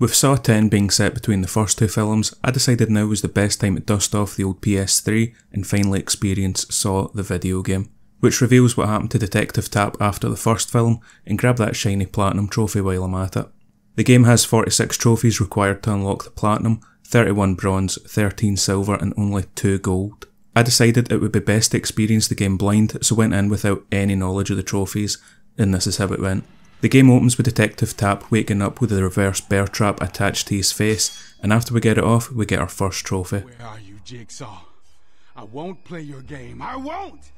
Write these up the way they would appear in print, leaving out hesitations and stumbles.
With Saw 10 being set between the first two films, I decided now was the best time to dust off the old PS3 and finally experience Saw the video game, which reveals what happened to Detective Tapp after the first film, and grab that shiny platinum trophy while I'm at it. The game has 46 trophies required to unlock the platinum, 31 bronze, 13 silver and only 2 gold. I decided it would be best to experience the game blind, so went in without any knowledge of the trophies, and this is how it went. The game opens with Detective Tapp waking up with a reverse bear trap attached to his face, and after we get it off, we get our first trophy. Where are you, Jigsaw? I won't play your game. I won't!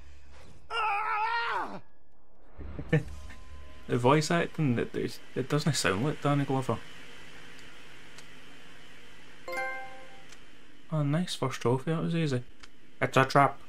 Ah! The voice acting, it doesn't sound like Danny Glover. Oh, nice first trophy, that was easy. It's a trap.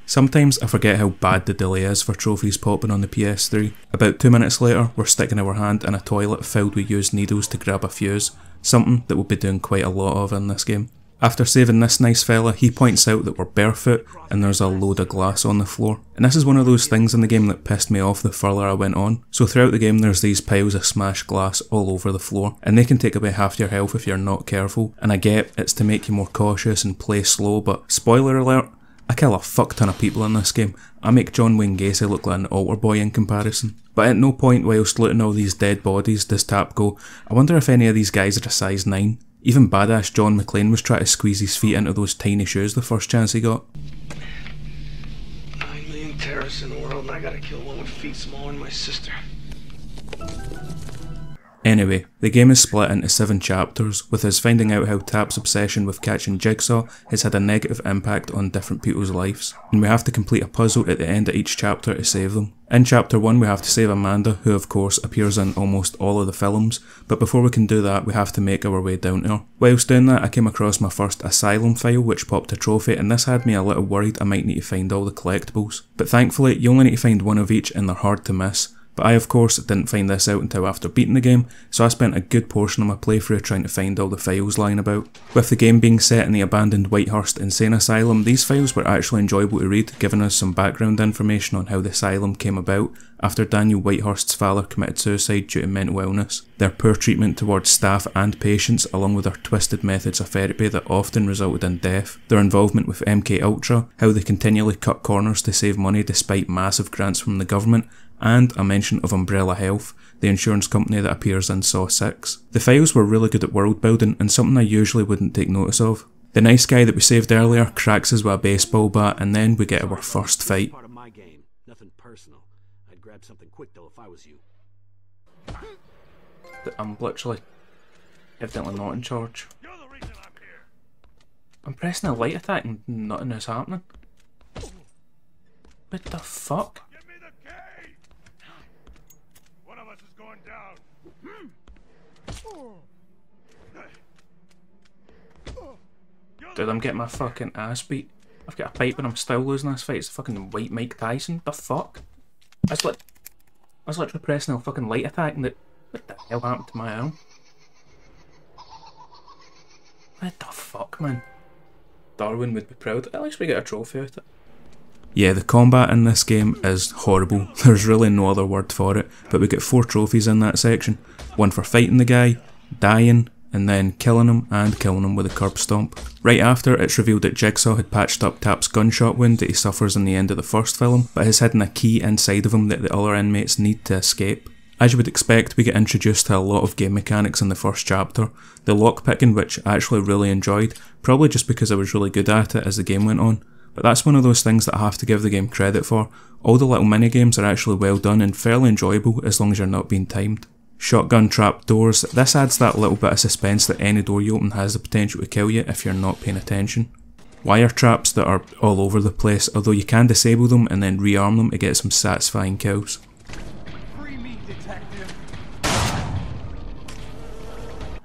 Sometimes I forget how bad the delay is for trophies popping on the PS3. About 2 minutes later, we're sticking our hand in a toilet filled with used needles to grab a fuse, something that we'll be doing quite a lot of in this game. After saving this nice fella, he points out that we're barefoot and there's a load of glass on the floor. And this is one of those things in the game that pissed me off the further I went on. So throughout the game there's these piles of smashed glass all over the floor, and they can take away half your health if you're not careful. And I get it's to make you more cautious and play slow, but spoiler alert, I kill a fuck ton of people in this game. I make John Wayne Gacy look like an altar boy in comparison. But at no point whilst looting all these dead bodies does Tapp go, I wonder if any of these guys are a size 9. Even badass John McClane was trying to squeeze his feet into those tiny shoes the first chance he got. 9 million terrorists in the world and I gotta kill one with feet smaller than my sister. Anyway, the game is split into 7 chapters, with us finding out how Tapp's obsession with catching Jigsaw has had a negative impact on different people's lives, and we have to complete a puzzle at the end of each chapter to save them. In chapter 1 we have to save Amanda, who of course appears in almost all of the films, but before we can do that we have to make our way down to her. Whilst doing that I came across my first asylum file which popped a trophy, and this had me a little worried I might need to find all the collectibles. But thankfully you only need to find one of each and they're hard to miss. But I of course didn't find this out until after beating the game, so I spent a good portion of my playthrough trying to find all the files lying about. With the game being set in the abandoned Whitehurst Insane Asylum, these files were actually enjoyable to read, giving us some background information on how the asylum came about after Daniel Whitehurst's father committed suicide due to mental illness, their poor treatment towards staff and patients along with their twisted methods of therapy that often resulted in death, their involvement with MK Ultra, how they continually cut corners to save money despite massive grants from the government, and a mention of Umbrella Health, the insurance company that appears in Saw 6. The files were really good at world building and something I usually wouldn't take notice of. The nice guy that we saved earlier cracks us with a baseball bat, and then we get our first fight. Part of my game, nothing personal. I'd grab something quick though if I was you. I'm literally evidently not in charge. I'm pressing a light attack and nothing is happening. What the fuck? Dude, I'm getting my fucking ass beat. I've got a pipe and I'm still losing this fight. It's fucking white Mike Tyson. The fuck? I was literally pressing a fucking light attack and what the hell happened to my arm? What the fuck, man? Darwin would be proud. At least we get a trophy out of it. Yeah, the combat in this game is horrible. There's really no other word for it, but we get 4 trophies in that section. One for fighting the guy, dying, and then killing him with a curb stomp. Right after, it's revealed that Jigsaw had patched up Tapp's gunshot wound that he suffers in the end of the first film, but has hidden a key inside of him that the other inmates need to escape. As you would expect, we get introduced to a lot of game mechanics in the first chapter. The lockpicking, which I actually really enjoyed, probably just because I was really good at it as the game went on. But that's one of those things that I have to give the game credit for. All the little mini-games are actually well done and fairly enjoyable as long as you're not being timed. Shotgun trap doors, this adds that little bit of suspense that any door you open has the potential to kill you if you're not paying attention. Wire traps that are all over the place, although you can disable them and then rearm them to get some satisfying kills.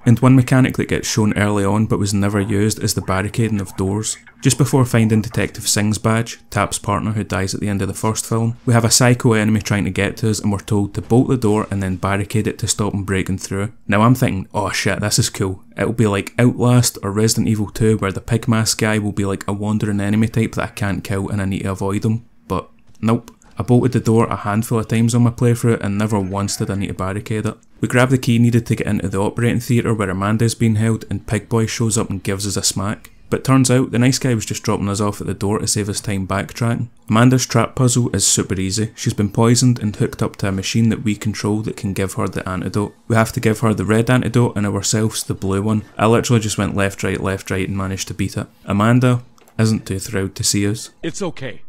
And one mechanic that gets shown early on but was never used is the barricading of doors. Just before finding Detective Singh's badge, Tapp's partner who dies at the end of the first film, we have a psycho enemy trying to get to us and we're told to bolt the door and then barricade it to stop him breaking through. Now I'm thinking, oh shit, this is cool. It'll be like Outlast or Resident Evil 2 where the pig mask guy will be like a wandering enemy type that I can't kill and I need to avoid him. But nope. I bolted the door a handful of times on my playthrough and never once did I need to barricade it. We grab the key needed to get into the operating theatre where Amanda's being held, and Pig Boy shows up and gives us a smack. But turns out the nice guy was just dropping us off at the door to save us time backtracking. Amanda's trap puzzle is super easy. She's been poisoned and hooked up to a machine that we control that can give her the antidote. We have to give her the red antidote and ourselves the blue one. I literally just went left, right, and managed to beat it. Amanda isn't too thrilled to see us. It's okay.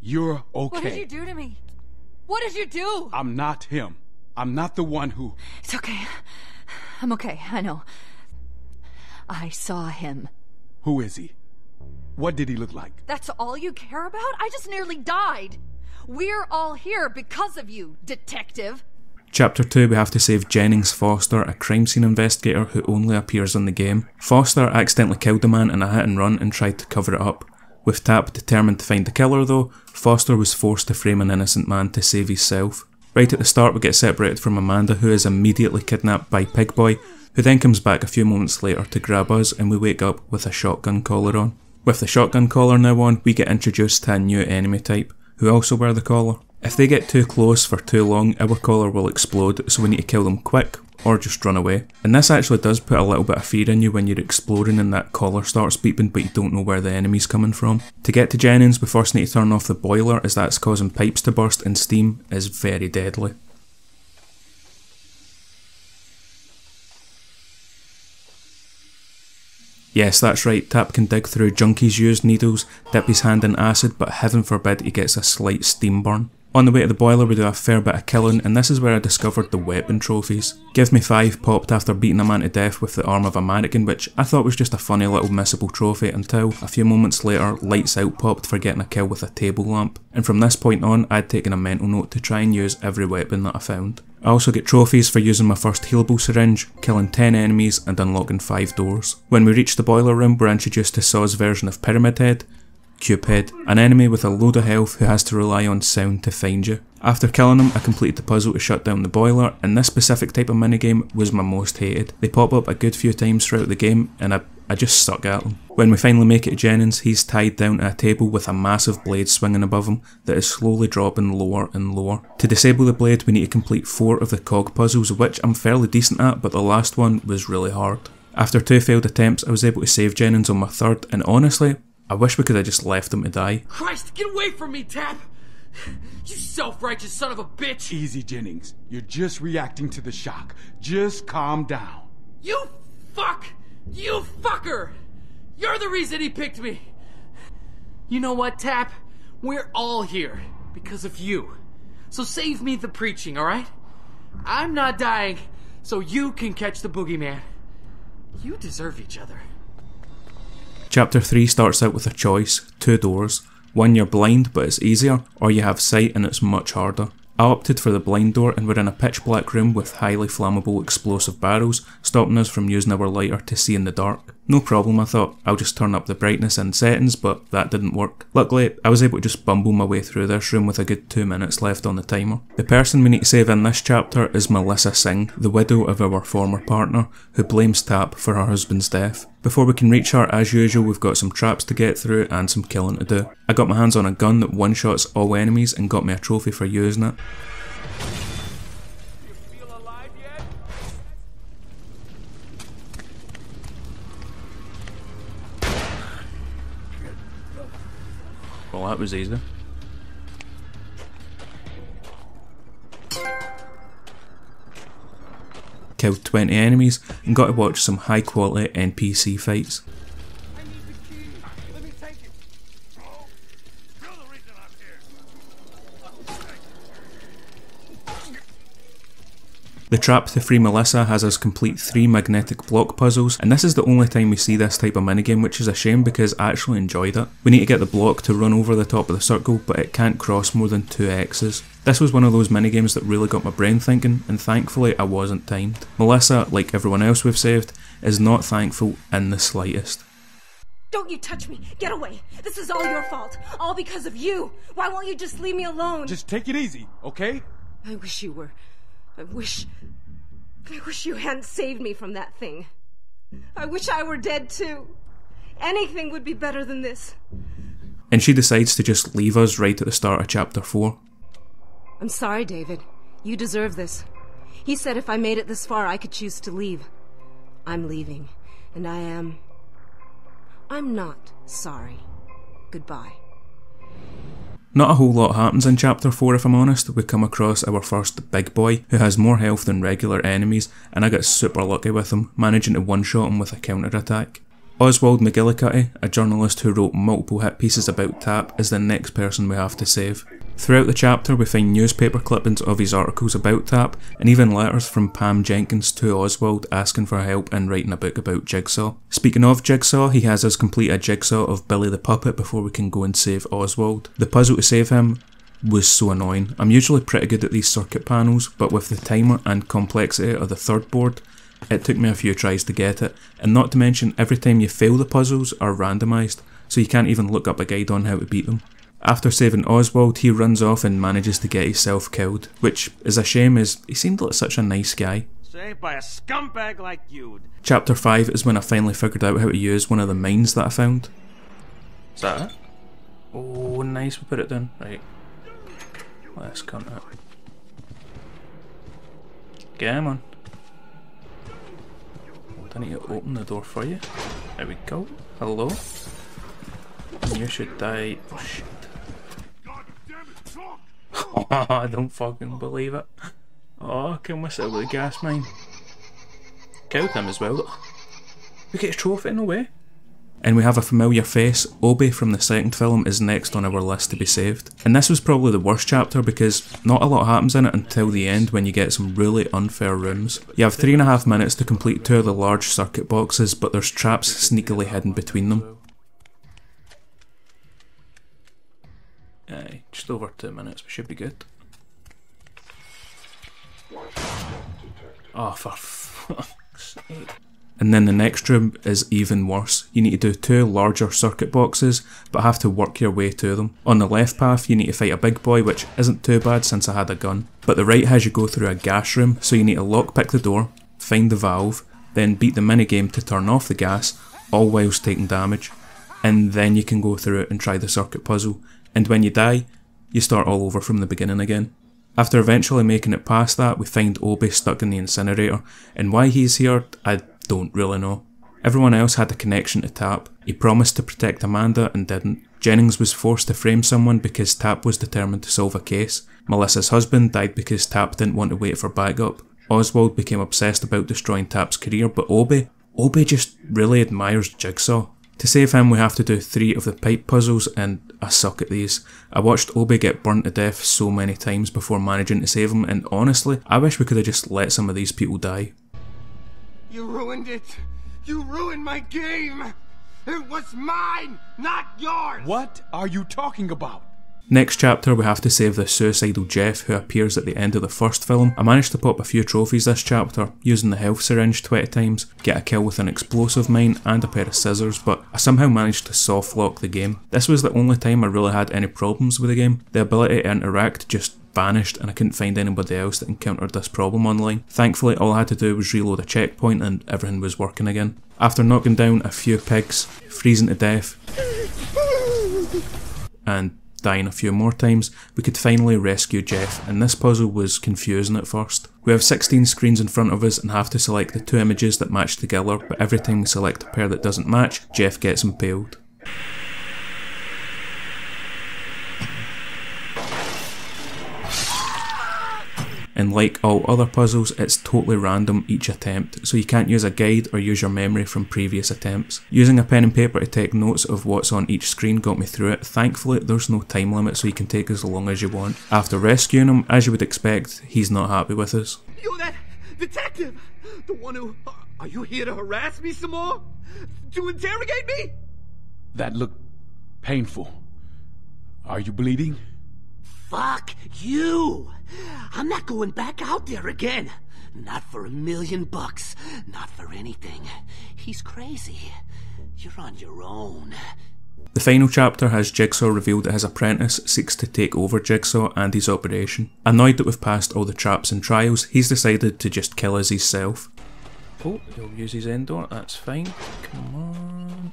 You're okay. What did you do to me? What did you do? I'm not him. I'm not the one who... It's okay. I'm okay, I know. I saw him. Who is he? What did he look like? That's all you care about? I just nearly died. We're all here because of you, detective. Chapter 2, we have to save Jennings Foster, a crime scene investigator who only appears in the game. Foster accidentally killed a man in a hit and run and tried to cover it up. With Tapp determined to find the killer though, Foster was forced to frame an innocent man to save himself. Right at the start we get separated from Amanda, who is immediately kidnapped by Pig Boy, who then comes back a few moments later to grab us, and we wake up with a shotgun collar on. With the shotgun collar now on, we get introduced to a new enemy type, who also wear the collar. If they get too close for too long, our collar will explode, so we need to kill them quick, or just run away. And this actually does put a little bit of fear in you when you're exploring and that collar starts beeping but you don't know where the enemy's coming from. To get to Jennings, we first need to turn off the boiler as that's causing pipes to burst, and steam is very deadly. Yes, that's right, Tapp can dig through Junkie's used needles, dip his hand in acid, but heaven forbid he gets a slight steam burn. On the way to the boiler we do a fair bit of killing, and this is where I discovered the weapon trophies. Give Me 5 popped after beating a man to death with the arm of a mannequin, which I thought was just a funny little missable trophy, until a few moments later Lights Out popped for getting a kill with a table lamp. And from this point on I'd taken a mental note to try and use every weapon that I found. I also get trophies for using my first healable syringe, killing 10 enemies and unlocking 5 doors. When we reach the boiler room we're introduced to Saw's version of Pyramid Head, Cupid, an enemy with a load of health who has to rely on sound to find you. After killing him I completed the puzzle to shut down the boiler, and this specific type of minigame was my most hated. They pop up a good few times throughout the game and I just suck at them. When we finally make it to Jennings, he's tied down to a table with a massive blade swinging above him that is slowly dropping lower and lower. To disable the blade we need to complete 4 of the cog puzzles, which I'm fairly decent at, but the last one was really hard. After 2 failed attempts I was able to save Jennings on my 3rd, and honestly I wish we could have just left him to die. Christ, get away from me, Tapp! You self-righteous son of a bitch! Easy, Jennings. You're just reacting to the shock. Just calm down. You fuck! You fucker! You're the reason he picked me! You know what, Tapp? We're all here because of you. So save me the preaching, alright? I'm not dying, so you can catch the boogeyman. You deserve each other. Chapter 3 starts out with a choice, 2 doors. One you're blind but it's easier, or you have sight and it's much harder. I opted for the blind door, and we're in a pitch black room with highly flammable explosive barrels, stopping us from using our lighter to see in the dark. No problem, I thought, I'll just turn up the brightness and settings, but that didn't work. Luckily, I was able to just bumble my way through this room with a good 2 minutes left on the timer. The person we need to save in this chapter is Melissa Singh, the widow of our former partner, who blames Tapp for her husband's death. Before we can reach her, as usual, we've got some traps to get through and some killing to do. I got my hands on a gun that one-shots all enemies and got me a trophy for using it. You feel alive yet? Well, that was easy. Killed 20 enemies and got to watch some high quality NPC fights. I need the key. Let me take it. Oh, you're the reason I'm here. The trap to free Melissa has us complete 3 magnetic block puzzles, and this is the only time we see this type of minigame, which is a shame because I actually enjoyed it. We need to get the block to run over the top of the circle, but it can't cross more than 2 X's. This was one of those minigames that really got my brain thinking, and thankfully I wasn't timed. Melissa, like everyone else we've saved, is not thankful in the slightest. Don't you touch me! Get away! This is all your fault! All because of you! Why won't you just leave me alone? Just take it easy, okay? I wish you were... I wish you hadn't saved me from that thing. I wish I were dead too. Anything would be better than this. And she decides to just leave us right at the start of chapter 4. I'm sorry, David. You deserve this. He said if I made it this far, I could choose to leave. I'm leaving, and I'm not sorry. Goodbye. Not a whole lot happens in Chapter 4 if I'm honest. We come across our first big boy, who has more health than regular enemies, and I got super lucky with him, managing to one-shot him with a counter-attack. Oswald McGillicuddy, a journalist who wrote multiple hit pieces about Tapp, is the next person we have to save. Throughout the chapter we find newspaper clippings of his articles about Tapp, and even letters from Pam Jenkins to Oswald asking for help in writing a book about Jigsaw. Speaking of Jigsaw, he has us complete a jigsaw of Billy the Puppet before we can go and save Oswald. The puzzle to save him was so annoying. I'm usually pretty good at these circuit panels, but with the timer and complexity of the third board, it took me a few tries to get it, and not to mention every time you fail the puzzles are randomised, so you can't even look up a guide on how to beat them. After saving Oswald, he runs off and manages to get himself killed, which is a shame as he seemed like such a nice guy. Saved by a scumbag like you. Chapter 5 is when I finally figured out how to use one of the mines that I found. Is that it? Oh, nice, we put it down. Right. Let's count it. Come on. I need to open the door for you. There we go. Hello. You should die. Oh shit. I don't fucking believe it. Oh, I can miss it with the gas mine. Killed him as well. We get a trophy in a way. And we have a familiar face. Obi from the second film is next on our list to be saved. And this was probably the worst chapter because not a lot happens in it until the end when you get some really unfair rooms. You have 3.5 minutes to complete 2 of the large circuit boxes, but there's traps sneakily hidden between them. Aye, just over 2 minutes, we should be good. Oh, for fuck's sake. And then the next room is even worse. You need to do 2 larger circuit boxes, but have to work your way to them. On the left path you need to fight a big boy, which isn't too bad since I had a gun. But the right has you go through a gas room, so you need to lockpick the door, find the valve, then beat the minigame to turn off the gas, all whilst taking damage. And then you can go through it and try the circuit puzzle. And when you die, you start all over from the beginning again. After eventually making it past that, we find Obi stuck in the incinerator, and why he's here, I don't really know. Everyone else had a connection to Tapp. He promised to protect Amanda and didn't. Jennings was forced to frame someone because Tapp was determined to solve a case. Melissa's husband died because Tapp didn't want to wait for backup. Oswald became obsessed about destroying Tapp's career, but Obi just really admires Jigsaw. To save him we have to do 3 of the pipe puzzles, and I suck at these. I watched Obi get burnt to death so many times before managing to save him, and honestly, I wish we could have just let some of these people die. You ruined it. You ruined my game. It was mine, not yours. What are you talking about? Next chapter we have to save the suicidal Jeff who appears at the end of the first film. I managed to pop a few trophies this chapter, using the health syringe 20 times, get a kill with an explosive mine and a pair of scissors, but I somehow managed to soft lock the game. This was the only time I really had any problems with the game. The ability to interact just vanished and I couldn't find anybody else that encountered this problem online. Thankfully all I had to do was reload a checkpoint and everything was working again. After knocking down a few pigs, freezing to death, and dying a few more times, we could finally rescue Jeff, and this puzzle was confusing at first. We have 16 screens in front of us and have to select the 2 images that match together, but every time we select a pair that doesn't match, Jeff gets impaled. And like all other puzzles, it's totally random each attempt, so you can't use a guide or use your memory from previous attempts. Using a pen and paper to take notes of what's on each screen got me through it. Thankfully, there's no time limit, so you can take as long as you want. After rescuing him, as you would expect, he's not happy with us. You're that detective! The one who... Are you here to harass me some more? To interrogate me? That looked painful. Are you bleeding? Fuck you! I'm not going back out there again. Not for $1 million. Not for anything. He's crazy. You're on your own. The final chapter has Jigsaw revealed that his apprentice seeks to take over Jigsaw and his operation. Annoyed that we've passed all the traps and trials, he's decided to just kill us himself. Oh, he'll use his end door, that's fine. Come on.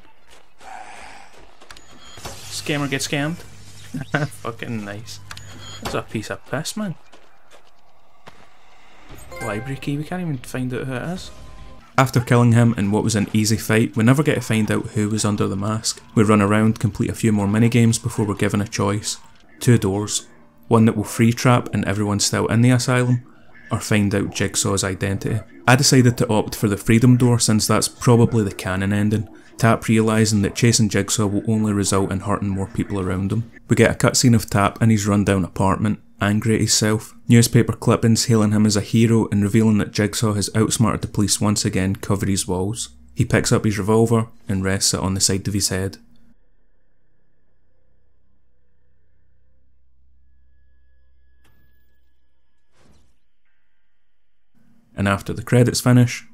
Scammer get scammed. Fucking nice. That's a piece of piss, man. Library key, we can't even find out who it is. After killing him in what was an easy fight, we never get to find out who was under the mask. We run around, complete a few more minigames before we're given a choice. 2 doors. One that will free Tapp and everyone still in the asylum, or find out Jigsaw's identity. I decided to opt for the freedom door since that's probably the canon ending, Tapp realising that chasing Jigsaw will only result in hurting more people around him. We get a cutscene of Tapp in his rundown apartment, angry at himself, newspaper clippings hailing him as a hero and revealing that Jigsaw has outsmarted the police once again cover his walls. He picks up his revolver and rests it on the side of his head. And after the credits finish,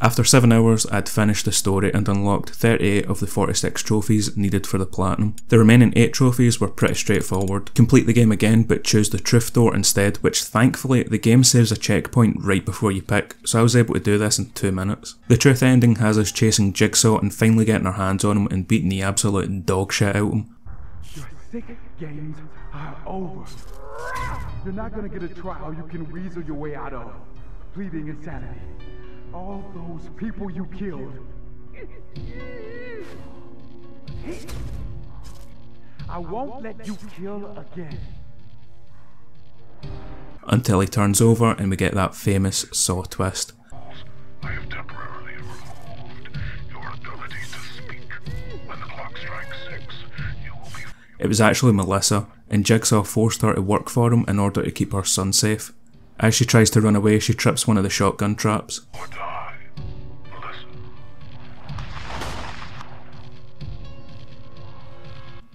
after 7 hours, I'd finished the story and unlocked 38 of the 46 trophies needed for the platinum. The remaining 8 trophies were pretty straightforward. Complete the game again, but choose the truth door instead, which thankfully the game saves a checkpoint right before you pick, so I was able to do this in 2 minutes. The truth ending has us chasing Jigsaw and finally getting our hands on him and beating the absolute dog shit out of him. Your sick games are over. You're not gonna get a trial you can weasel your way out of. Pleading insanity. All those people you killed. I won't let you kill again. Until he turns over and we get that famous Saw twist. I have temporarily removed your ability to speak. When the clock strikes 6, you will be free. It was actually Melissa, and Jigsaw forced her to work for him in order to keep her son safe. As she tries to run away, she trips one of the shotgun traps. Or die, Melissa.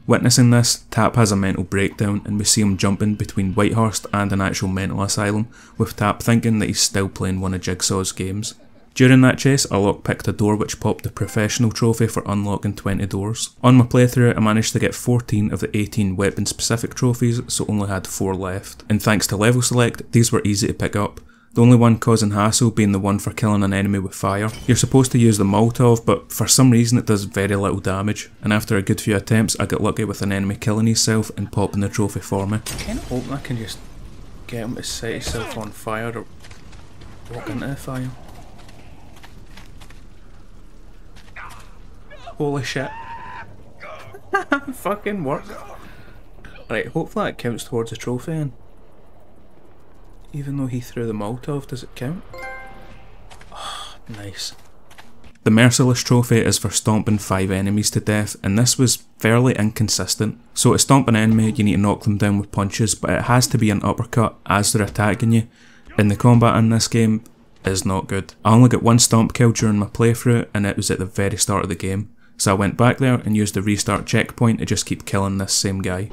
Witnessing this, Tapp has a mental breakdown and we see him jumping between Whitehurst and an actual mental asylum, with Tapp thinking that he's still playing one of Jigsaw's games. During that chase, I lockpicked a door which popped the professional trophy for unlocking 20 doors. On my playthrough, I managed to get 14 of the 18 weapon specific trophies, so only had 4 left. And thanks to level select, these were easy to pick up. The only one causing hassle being the one for killing an enemy with fire. You're supposed to use the Molotov, but for some reason it does very little damage, and after a good few attempts I got lucky with an enemy killing himself and popping the trophy for me. I kinda hope I can just get him to set himself on fire or walk into the fire. Holy shit. Fucking work. Right, hopefully that counts towards the trophy then. Even though he threw the Molotov, does it count? Oh, nice. The Merciless trophy is for stomping 5 enemies to death, and this was fairly inconsistent. So to stomp an enemy, you need to knock them down with punches, but it has to be an uppercut as they're attacking you. And the combat in this game is not good. I only got 1 stomp kill during my playthrough, and it was at the very start of the game. So I went back there and used the restart checkpoint to just keep killing this same guy.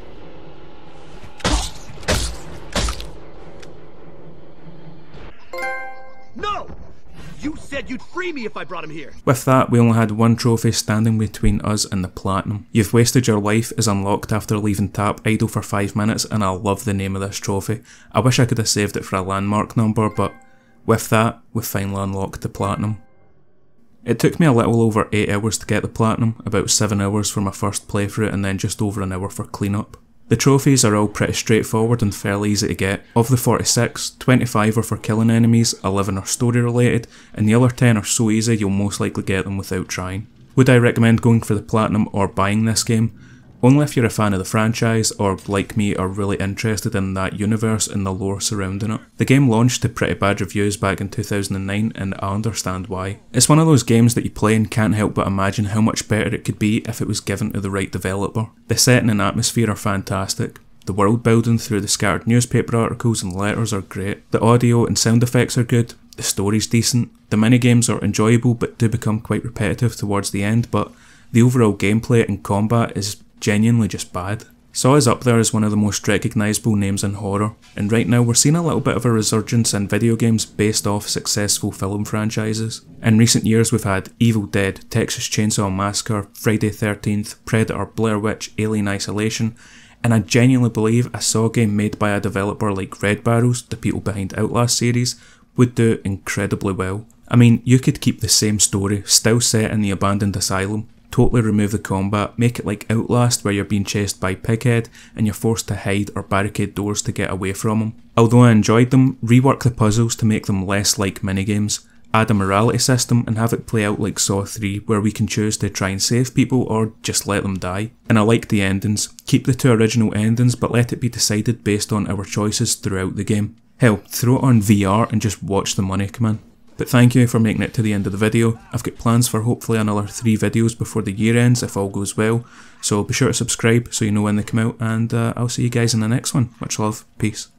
No! You said you'd free me if I brought him here! With that, we only had 1 trophy standing between us and the platinum. You've wasted your life is unlocked after leaving Tapp idle for 5 minutes, and I love the name of this trophy. I wish I could have saved it for a landmark number, but with that, we finally unlocked the platinum. It took me a little over 8 hours to get the platinum, about 7 hours for my first playthrough and then just over an hour for cleanup. The trophies are all pretty straightforward and fairly easy to get. Of the 46, 25 are for killing enemies, 11 are story related, and the other 10 are so easy you'll most likely get them without trying. Would I recommend going for the platinum or buying this game? Only if you're a fan of the franchise or, like me, are really interested in that universe and the lore surrounding it. The game launched to pretty bad reviews back in 2009 and I understand why. It's one of those games that you play and can't help but imagine how much better it could be if it was given to the right developer. The setting and atmosphere are fantastic. The world building through the scattered newspaper articles and letters are great. The audio and sound effects are good. The story's decent. The minigames are enjoyable but do become quite repetitive towards the end, but the overall gameplay and combat is genuinely just bad. Saw is up there as one of the most recognisable names in horror, and right now we're seeing a little bit of a resurgence in video games based off successful film franchises. In recent years we've had Evil Dead, Texas Chainsaw Massacre, Friday 13th, Predator, Blair Witch, Alien Isolation, and I genuinely believe a Saw game made by a developer like Red Barrels, the people behind Outlast series, would do incredibly well. I mean, you could keep the same story, still set in the abandoned asylum, totally remove the combat, make it like Outlast where you're being chased by Pighead and you're forced to hide or barricade doors to get away from him. Although I enjoyed them, rework the puzzles to make them less like minigames. Add a morality system and have it play out like Saw 3 where we can choose to try and save people or just let them die. And I like the endings. Keep the 2 original endings but let it be decided based on our choices throughout the game. Hell, throw it on VR and just watch the money come in. But thank you for making it to the end of the video. I've got plans for hopefully another 3 videos before the year ends if all goes well. So be sure to subscribe so you know when they come out, and I'll see you guys in the next one. Much love. Peace.